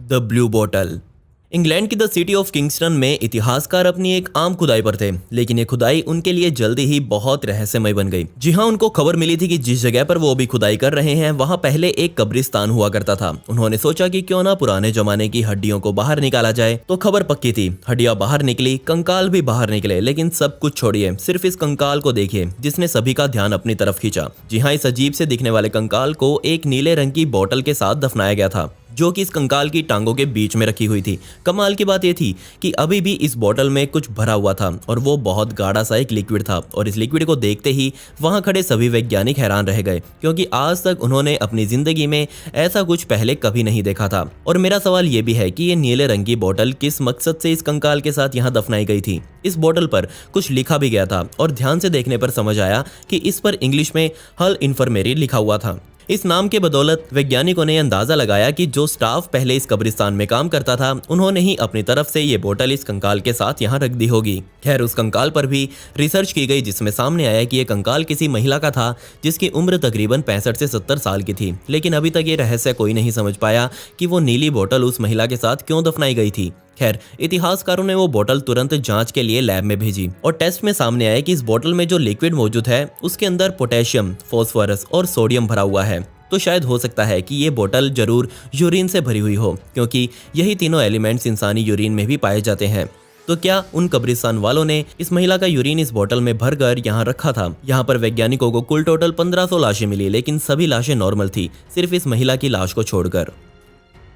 The blue bottle. England की the city of Kingston में इतिहासकार अपनी एक आम खुदाई पर थे, लेकिन ये खुदाई उनके लिए जल्दी ही बहुत रहस्यमय बन गई। जी हाँ, उनको खबर मिली थी कि जिस जगह पर वो अभी खुदाई कर रहे हैं वहां पहले एक कब्रिस्तान हुआ करता था। उन्होंने सोचा कि क्यों ना पुराने जमाने की हड्डियों को बाहर निकाला जाए। तो खबर पक्की थी, हड्डियां बाहर निकली, कंकाल भी बाहर निकले, लेकिन सब कुछ छोड़िए, सिर्फ इस कंकाल को देखिए जिसने सभी का ध्यान अपनी तरफ खींचा। जी हाँ, इस अजीब से दिखने वाले कंकाल को एक नीले रंग की बोतल के साथ दफनाया गया था, जो कि इस कंकाल की टांगों के बीच में रखी हुई थी। कमाल की बात यह थी कि अभी भी इस बोतल में कुछ भरा हुआ था और वो बहुत गाढ़ा सा एक लिक्विड था। और इस लिक्विड को देखते ही वहां खड़े सभी वैज्ञानिक हैरान रह गए, क्योंकि आज तक उन्होंने अपनी जिंदगी में ऐसा कुछ पहले कभी नहीं देखा था। और मेरा सवाल ये भी है कि ये नीले रंग की बोतल किस मकसद से इस कंकाल के साथ यहाँ दफनाई गई थी। इस बोतल पर कुछ लिखा भी गया था और ध्यान से देखने पर समझ आया कि इस पर इंग्लिश में हल इन्फर्मेरी लिखा हुआ था। इस नाम के बदौलत वैज्ञानिकों ने अंदाजा लगाया कि जो स्टाफ पहले इस कब्रिस्तान में काम करता था, उन्होंने ही अपनी तरफ से ये बोतल इस कंकाल के साथ यहाँ रख दी होगी। खैर, उस कंकाल पर भी रिसर्च की गई, जिसमें सामने आया कि ये कंकाल किसी महिला का था जिसकी उम्र तकरीबन 65 से 70 साल की थी। लेकिन अभी तक ये रहस्य कोई नहीं समझ पाया कि वो नीली बोतल उस महिला के साथ क्यों दफनाई गई थी। खैर, इतिहासकारों ने वो बोतल तुरंत जांच के लिए लैब में भेजी और टेस्ट में सामने आया कि इस बोतल में जो लिक्विड मौजूद है उसके अंदर पोटेशियम, फास्फोरस और सोडियम भरा हुआ है। तो शायद हो सकता है कि ये बोतल जरूर यूरिन से भरी हुई हो, क्योंकि यही तीनों एलिमेंट्स इंसानी यूरिन में भी पाए जाते हैं। तो क्या उन कब्रिस्तान वालों ने इस महिला का यूरिन इस बोतल में भरकर यहाँ रखा था? यहाँ पर वैज्ञानिकों को कुल टोटल 1500 लाशें मिली, लेकिन सभी लाशें नॉर्मल थी, सिर्फ इस महिला की लाश को छोड़कर।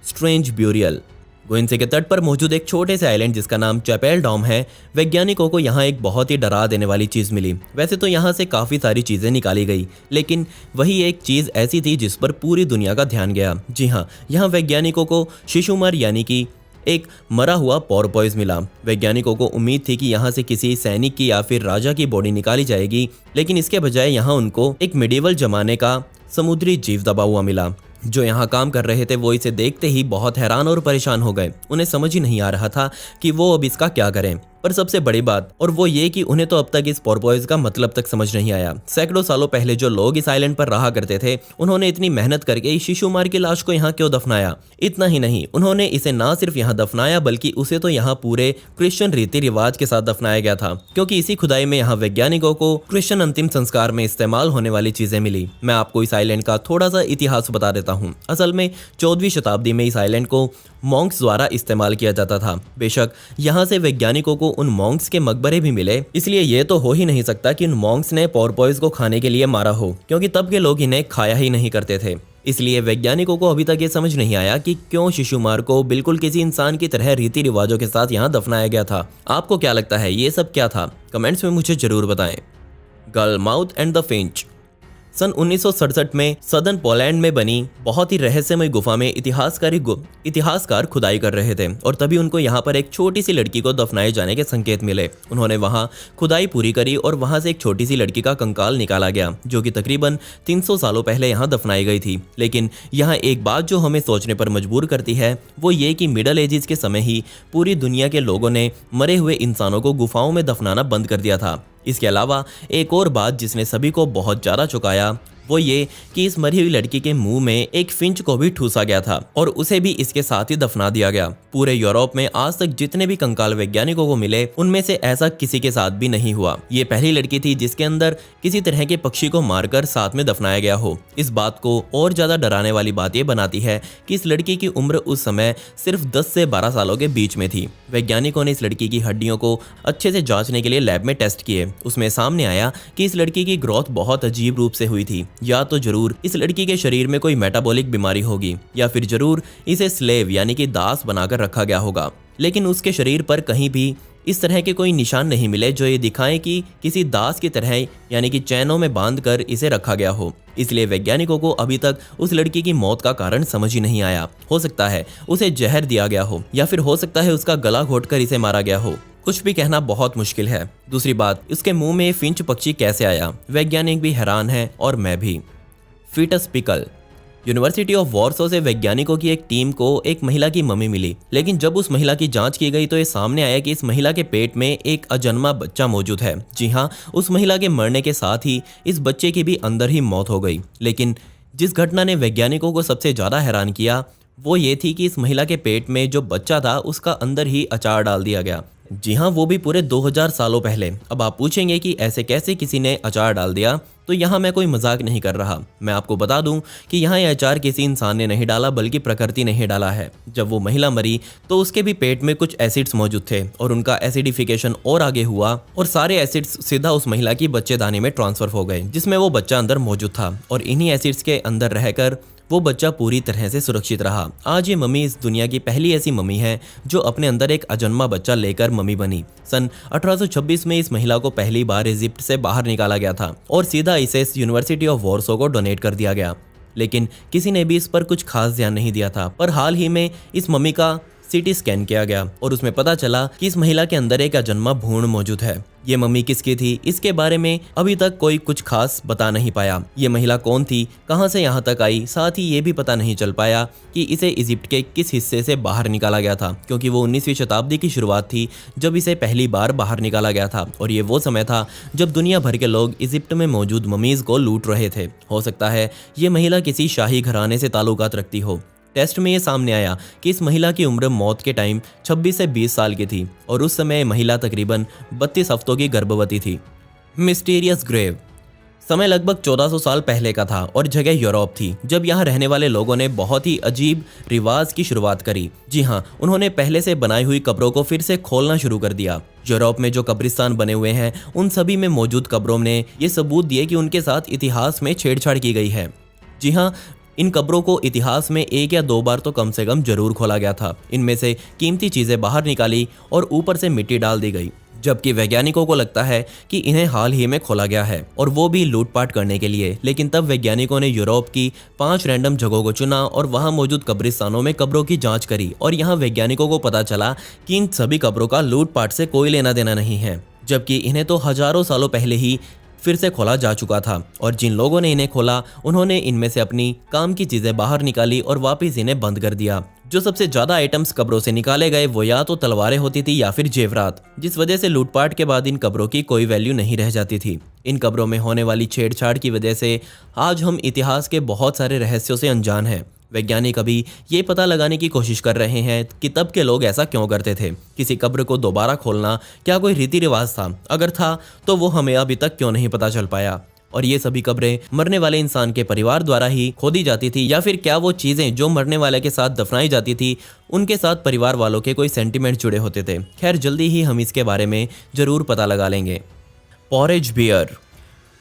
Strange burial. गुइंसे के तट पर मौजूद एक छोटे से आइलैंड जिसका नाम चैपेल डॉम है, वैज्ञानिकों को यहाँ एक बहुत ही डरा देने वाली चीज मिली। वैसे तो यहाँ से काफी सारी चीजें निकाली गई, लेकिन वही एक चीज ऐसी थी जिस पर पूरी दुनिया का ध्यान गया। जी हाँ, यहाँ वैज्ञानिकों को शिशुमर यानी कि एक मरा हुआ पोर्पोइज मिला। वैज्ञानिकों को उम्मीद थी कि यहाँ से किसी सैनिक की या फिर राजा की बॉडी निकाली जाएगी, लेकिन इसके बजाय यहाँ उनको एक मिडिवल जमाने का समुद्री जीव दबा हुआ मिला। जो यहाँ काम कर रहे थे वो इसे देखते ही बहुत हैरान और परेशान हो गए। उन्हें समझ ही नहीं आ रहा था कि वो अब इसका क्या करें। पर सबसे बड़ी बात और वो ये कि उन्हें तो अब तक इस पोर्पोइज का मतलब तक समझ नहीं आया। सैकड़ों सालों पहले जो लोग इस आइलैंड पर रहा करते थे, उन्होंने इतनी मेहनत करके इस शिशुमार की लाश को यहाँ क्यों दफनाया? इतना ही नहीं, उन्होंने इसे ना सिर्फ यहाँ दफनाया बल्कि उसे तो यहाँ पूरे क्रिश्चियन रीति रिवाज के साथ दफनाया गया था, क्योंकि इसी खुदाई में यहाँ वैज्ञानिकों को क्रिश्चियन अंतिम संस्कार में इस्तेमाल होने वाली चीजें मिली। मैं आपको इस आइलैंड का थोड़ा सा इतिहास बता देता हूँ। असल में 14वीं शताब्दी में इस आइलैंड को मॉन्क्स द्वारा इस्तेमाल किया जाता था। बेशक यहाँ से वैज्ञानिकों को उन मॉन्क्स के मकबरे भी मिले, इसलिए ये तो हो ही नहीं सकता कि उन मॉन्क्स ने पोर्पोइज को खाने के लिए मारा हो, क्योंकि तब के लोग इन्हें खाया ही नहीं करते थे। इसलिए वैज्ञानिकों को अभी तक ये समझ नहीं आया कि क्यों शिशुमार को बिल्कुल किसी इंसान की तरह रीति रिवाजों के साथ यहाँ दफनाया गया था। आपको क्या लगता है, ये सब क्या था? कमेंट्स में मुझे जरूर बताएं। गलमाउथ एंड द फिंच। सन 1967 में सदर्न पोलैंड में बनी बहुत ही रहस्यमय गुफा में इतिहासकार खुदाई कर रहे थे और तभी उनको यहाँ पर एक छोटी सी लड़की को दफनाए जाने के संकेत मिले। उन्होंने वहाँ खुदाई पूरी करी और वहाँ से एक छोटी सी लड़की का कंकाल निकाला गया, जो कि तकरीबन 300 सालों पहले यहाँ दफनाई गई थी। लेकिन यहाँ एक बात जो हमें सोचने पर मजबूर करती है वो ये कि मिडल एजेस के समय ही पूरी दुनिया के लोगों ने मरे हुए इंसानों को गुफाओं में दफनाना बंद कर दिया था। इसके अलावा एक और बात जिसने सभी को बहुत ज़्यादा चौंकाया वो ये कि इस मरी हुई लड़की के मुंह में एक फिंच को भी ठूसा गया था और उसे भी इसके साथ ही दफना दिया गया। पूरे यूरोप में आज तक जितने भी कंकाल वैज्ञानिकों को मिले, उनमें से ऐसा किसी के साथ भी नहीं हुआ। ये पहली लड़की थी जिसके अंदर किसी तरह के पक्षी को मारकर साथ में दफनाया गया हो। इस बात को और ज्यादा डराने वाली बात ये बनाती है कि इस लड़की की उम्र उस समय सिर्फ 10 से 12 सालों के बीच में थी। वैज्ञानिकों ने इस लड़की की हड्डियों को अच्छे से जांचने के लिए लैब में टेस्ट किए। उसमें सामने आया कि इस लड़की की ग्रोथ बहुत अजीब रूप से हुई थी। या तो जरूर इस लड़की के शरीर में कोई मेटाबॉलिक बीमारी होगी, या फिर जरूर इसे स्लेव यानी कि दास बनाकर रखा गया होगा। लेकिन उसके शरीर पर कहीं भी इस तरह के कोई निशान नहीं मिले जो ये दिखाएं कि किसी दास की तरह यानी कि चैनों में बांधकर इसे रखा गया हो। इसलिए वैज्ञानिकों को अभी तक उस लड़की की मौत का कारण समझ ही नहीं आया। हो सकता है उसे जहर दिया गया हो, या फिर हो सकता है उसका गला घोटकर इसे मारा गया हो। कुछ भी कहना बहुत मुश्किल है। दूसरी बात, उसके मुंह में फिंच पक्षी कैसे आया? वैज्ञानिक भी हैरान है और मैं भी। Foetus pickle. University of Warsaw से वैज्ञानिकों की एक टीम को एक महिला की मम्मी मिली, लेकिन जब उस महिला की जांच की गई तो ये सामने आया कि इस महिला के पेट में एक अजन्मा बच्चा मौजूद है। जी हाँ, उस महिला के मरने के साथ ही इस बच्चे की भी अंदर ही मौत हो गई। लेकिन जिस घटना ने वैज्ञानिकों को सबसे ज़्यादा हैरान किया वो ये थी कि इस महिला के पेट में जो बच्चा था उसका अंदर ही अचार डाल दिया गया। जी हाँ, वो भी पूरे 2000 सालों पहले। अब आप पूछेंगे कि ऐसे कैसे किसी ने अचार डाल दिया, तो यहाँ मैं कोई मजाक नहीं कर रहा। मैं आपको बता दूं कि यहाँ यह अचार किसी इंसान ने नहीं डाला बल्कि प्रकृति ने ही डाला है। जब वो महिला मरी तो उसके भी पेट में कुछ एसिड्स मौजूद थे और उनका एसिडिफिकेशन और आगे हुआ और सारे एसिड्स सीधा उस महिला की बच्चेदानी में ट्रांसफर हो गए जिसमें वो बच्चा अंदर मौजूद था और इन्हीं एसिड्स के अंदर रहकर वो बच्चा पूरी तरह से सुरक्षित रहा। आज ये मम्मी इस दुनिया की पहली ऐसी मम्मी है जो अपने अंदर एक अजन्मा बच्चा लेकर मम्मी बनी। सन 1826 में इस महिला को पहली बार इजिप्ट से बाहर निकाला गया था और सीधा इसे यूनिवर्सिटी ऑफ वॉर्सो को डोनेट कर दिया गया। लेकिन किसी ने भी इस पर कुछ खास ध्यान नहीं दिया था। पर हाल ही में इस मम्मी का सीटी स्कैन किया गया और उसमें पता चला कि इस महिला के अंदर एक अजन्मा भ्रूण मौजूद है। ये मम्मी किसकी थी, इसके बारे में अभी तक कोई कुछ खास बता नहीं पाया। ये महिला कौन थी, कहां से यहां तक आई, साथ ही ये भी पता नहीं चल पाया कि इसे इजिप्ट के किस हिस्से से बाहर निकाला गया था, क्योंकि वो 19वीं शताब्दी की शुरुआत थी जब इसे पहली बार बाहर निकाला गया था और ये वो समय था जब दुनिया भर के लोग इजिप्ट में मौजूद ममीज को लूट रहे थे। हो सकता है ये महिला किसी शाही घराने से ताल्लुकात रखती हो। टेस्ट में ये सामने आया कि इस महिला की उम्र मौत के टाइम 26 से 20 साल की थी और उस समय महिला तकरीबन 32 हफ्तों की गर्भवती थी। मिस्टीरियस ग्रेव समय लगभग 1400 साल पहले का था और जगह यूरोप थी, जब यहाँ रहने वाले लोगों ने बहुत ही अजीब रिवाज की शुरुआत करी। जी हाँ, उन्होंने पहले से बनाई हुई कब्रों को फिर से खोलना शुरू कर दिया। यूरोप में जो कब्रिस्तान बने हुए हैं उन सभी में मौजूद कब्रों ने ये सबूत दिए कि उनके साथ इतिहास में छेड़छाड़ की गई है। जी हाँ, इन कब्रों को इतिहास में 1 या 2 बार तो कम से कम जरूर खोला गया था। इनमें से कीमती चीजें बाहर निकाली और ऊपर से मिट्टी डाल दी गई, जबकि वैज्ञानिकों को लगता है कि इन्हें हाल ही में खोला गया है और वो भी लूटपाट करने के लिए। लेकिन तब वैज्ञानिकों ने यूरोप की 5 रैंडम जगहों को चुना और वहां मौजूद कब्रिस्तानों में कब्रों की जांच करी और यहाँ वैज्ञानिकों को पता चला कि इन सभी कब्रों का लूटपाट से कोई लेना देना नहीं है, जबकि इन्हें तो हजारों सालों पहले ही फिर से खोला जा चुका था। और जिन लोगों ने इन्हें खोला उन्होंने इनमें से अपनी काम की चीजें बाहर निकाली और वापस इन्हें बंद कर दिया। जो सबसे ज्यादा आइटम्स कब्रों से निकाले गए वो या तो तलवारें होती थी या फिर जेवरात, जिस वजह से लूटपाट के बाद इन कब्रों की कोई वैल्यू नहीं रह जाती थी। इन कब्रों में होने वाली छेड़छाड़ की वजह से आज हम इतिहास के बहुत सारे रहस्यों से अनजान हैं। वैज्ञानिक अभी ये पता लगाने की कोशिश कर रहे हैं कि तब के लोग ऐसा क्यों करते थे। किसी कब्र को दोबारा खोलना क्या कोई रीति रिवाज था? अगर था तो वो हमें अभी तक क्यों नहीं पता चल पाया? और ये सभी कब्रें मरने वाले इंसान के परिवार द्वारा ही खोदी जाती थी या फिर क्या वो चीजें जो मरने वाले के साथ दफनाई जाती थी उनके साथ परिवार वालों के कोई सेंटिमेंट जुड़े होते थे? खैर, जल्दी ही हम इसके बारे में जरूर पता लगा लेंगे। Porridge beer.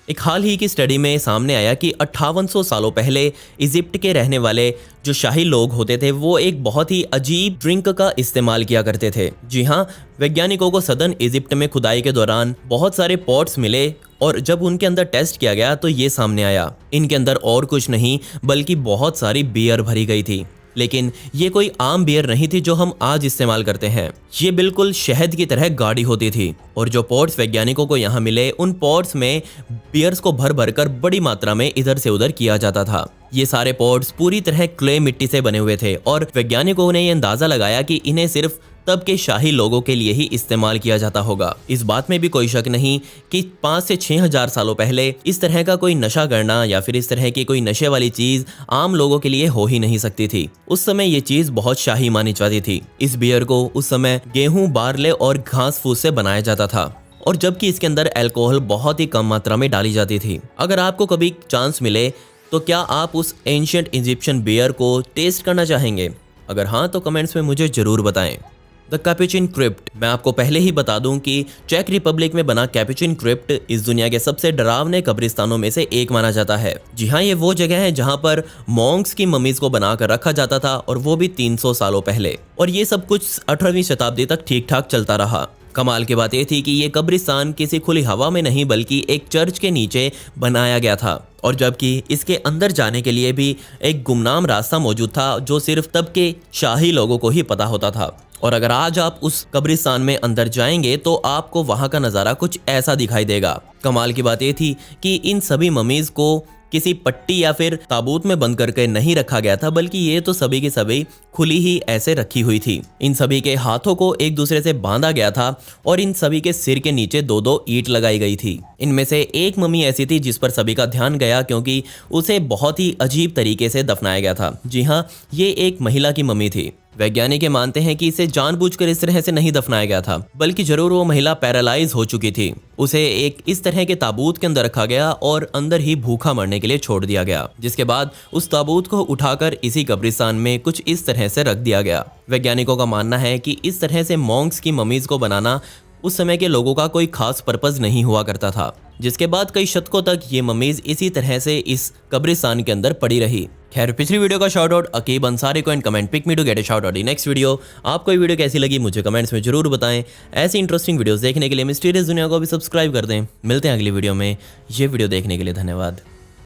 एक हाल ही की स्टडी में सामने आया कि 5800 सालों पहले इजिप्ट के रहने वाले जो शाही लोग होते थे वो एक बहुत ही अजीब ड्रिंक का इस्तेमाल किया करते थे। जी हाँ, वैज्ञानिकों को सदर्न इजिप्ट में खुदाई के दौरान बहुत सारे पॉट्स मिले और जब उनके अंदर टेस्ट किया गया तो ये सामने आया, इनके अंदर और कुछ नहीं बल्कि बहुत सारी बियर भरी गई थी। लेकिन ये कोई आम बियर नहीं थी जो हम आज इस्तेमाल करते हैं। ये बिल्कुल शहद की तरह गाढ़ी होती थी और जो पॉट्स वैज्ञानिकों को यहाँ मिले उन पॉट्स में बियर्स को भर भर कर बड़ी मात्रा में इधर से उधर किया जाता था। ये सारे पॉट्स पूरी तरह क्ले मिट्टी से बने हुए थे और वैज्ञानिकों ने यह अंदाजा लगाया कि इन्हें सिर्फ तब के शाही लोगों के लिए ही इस्तेमाल किया जाता होगा। इस बात में भी कोई शक नहीं कि 5 से 6000 सालों पहले इस तरह का कोई नशा करना या फिर इस तरह की कोई नशे वाली चीज आम लोगों के लिए हो ही नहीं सकती थी। उस समय ये चीज बहुत शाही मानी जाती थी। इस बियर को उस समय गेहूं, बारले और घास फूस से बनाया जाता था और जबकि इसके अंदर अल्कोहल बहुत ही कम मात्रा में डाली जाती थी। अगर आपको कभी चांस मिले तो क्या आप उस एंशिएंट इजिप्शियन बियर को टेस्ट करना चाहेंगे? अगर हाँ तो कमेंट्स में मुझे जरूर बताएं। The Capuchin crypt. मैं आपको पहले ही बता दूं कि चेक रिपब्लिक में बना कैपुचिन क्रिप्ट इस दुनिया के सबसे डरावने कब्रिस्तानों में से एक माना जाता है। जी हाँ, ये वो जगह है जहां पर मॉन्क्स की ममीज को बनाकर रखा जाता था और वो भी 300 सालों पहले। और ये सब कुछ 18वीं शताब्दी तक ठीक ठाक चलता रहा। कमाल की बात यह थी कि ये कब्रिस्तान किसी खुली हवा में नहीं बल्कि एक चर्च के नीचे बनाया गया था और जबकि इसके अंदर जाने के लिए भी एक गुमनाम रास्ता मौजूद था जो सिर्फ तब के शाही लोगों को ही पता होता था। और अगर आज आप उस कब्रिस्तान में अंदर जाएंगे तो आपको वहां का नज़ारा कुछ ऐसा दिखाई देगा। कमाल की बात यह थी कि इन सभी ममीज को किसी पट्टी या फिर ताबूत में बंद करके नहीं रखा गया था, बल्कि ये तो सभी की सभी खुली ही ऐसे रखी हुई थी। इन सभी के हाथों को एक दूसरे से बांधा गया था और इन सभी के सिर के नीचे 2-2 ईंट लगाई गई थी। इनमें से एक मम्मी ऐसी थी जिस पर सभी का ध्यान गया, क्योंकि उसे बहुत ही अजीब तरीके से दफनाया गया था। जी हाँ, ये एक महिला की मम्मी थी। वैज्ञानिक मानते हैं कि इसे जानबूझकर इस तरह से नहीं दफनाया गया था, बल्कि जरूर वो महिला पैरालाइज हो चुकी थी। उसे एक इस तरह के ताबूत के अंदर रखा गया और अंदर ही भूखा मरने के लिए छोड़ दिया गया, जिसके बाद उस ताबूत को उठाकर इसी कब्रिस्तान में कुछ इस तरह से रख दिया गया। वैज्ञानिकों का मानना है कि इस तरह से मॉन्क्स की ममीज को बनाना उस समय के लोगों का कोई खास पर्पज नहीं हुआ करता था, जिसके बाद कई शतकों तक ये ममीज इसी तरह से इस कब्रिस्तान के अंदर पड़ी रही। खैर, पिछली वीडियो का शाउट आउट अकीब अंसारी को and comment pick me to get a shout out in next video. आपको ये वीडियो कैसी लगी मुझे कमेंट्स में जरूर बताएं। ऐसी इंटरेस्टिंग वीडियोस देखने के लिए मिस्टीरियस दुनिया को भी सब्सक्राइब कर दें। मिलते हैं अगली वीडियो में। ये वीडियो देखने के लिए धन्यवाद।